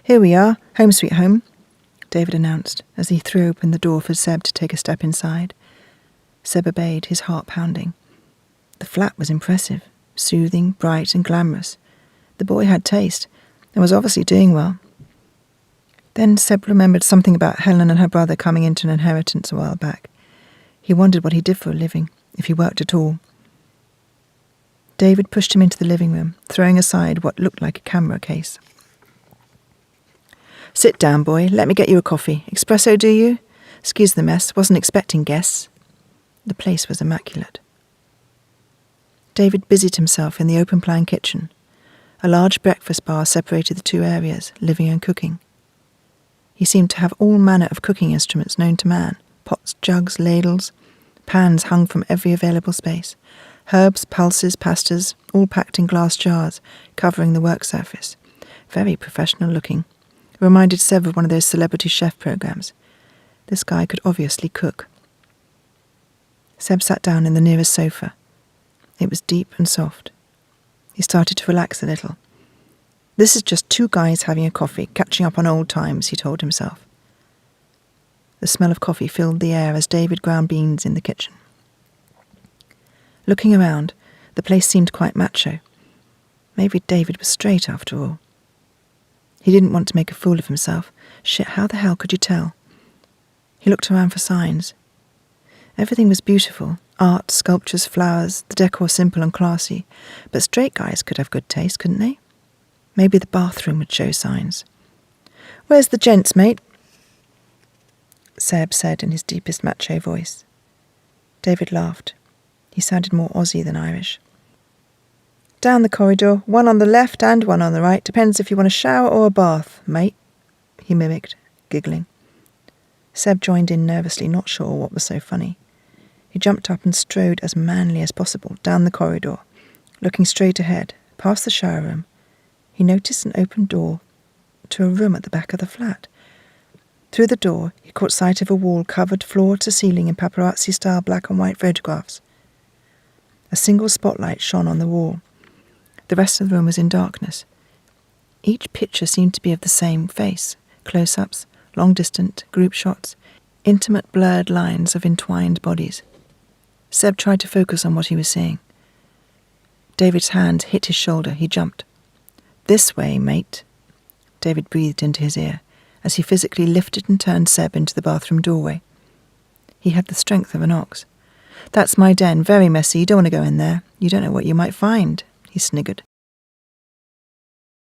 "Here we are, home sweet home," David announced as he threw open the door for Seb to take a step inside. Seb obeyed, his heart pounding. The flat was impressive, soothing, bright and glamorous. The boy had taste and was obviously doing well. Then Seb remembered something about Helen and her brother coming into an inheritance a while back. He wondered what he did for a living, if he worked at all. David pushed him into the living room, throwing aside what looked like a camera case. "Sit down, boy. Let me get you a coffee. Espresso, do you? Excuse the mess. Wasn't expecting guests." The place was immaculate. David busied himself in the open-plan kitchen. A large breakfast bar separated the two areas, living and cooking. He seemed to have all manner of cooking instruments known to man, pots, jugs, ladles, pans hung from every available space, herbs, pulses, pastas, all packed in glass jars, covering the work surface. Very professional looking. Reminded Seb of one of those celebrity chef programs. This guy could obviously cook. Seb sat down in the nearest sofa. It was deep and soft. He started to relax a little. "This is just two guys having a coffee, catching up on old times," he told himself. The smell of coffee filled the air as David ground beans in the kitchen. Looking around, the place seemed quite macho. Maybe David was straight after all. He didn't want to make a fool of himself. Shit, how the hell could you tell? He looked around for signs. Everything was beautiful. Art, sculptures, flowers, the decor simple and classy. But straight guys could have good taste, couldn't they? Maybe the bathroom would show signs. "Where's the gents, mate?" Seb said in his deepest macho voice. David laughed. He sounded more Aussie than Irish. "Down the corridor, one on the left and one on the right. Depends if you want a shower or a bath, mate," he mimicked, giggling. Seb joined in nervously, not sure what was so funny. He jumped up and strode as manly as possible down the corridor. Looking straight ahead, past the shower room, he noticed an open door to a room at the back of the flat. Through the door, he caught sight of a wall covered floor to ceiling in paparazzi-style black and white photographs. A single spotlight shone on the wall. The rest of the room was in darkness. Each picture seemed to be of the same face, close-ups, long-distant, group shots, intimate blurred lines of entwined bodies. Seb tried to focus on what he was seeing. David's hand hit his shoulder. He jumped. "This way, mate," David breathed into his ear as he physically lifted and turned Seb into the bathroom doorway. He had the strength of an ox. "That's my den, very messy. You don't want to go in there. You don't know what you might find," he sniggered.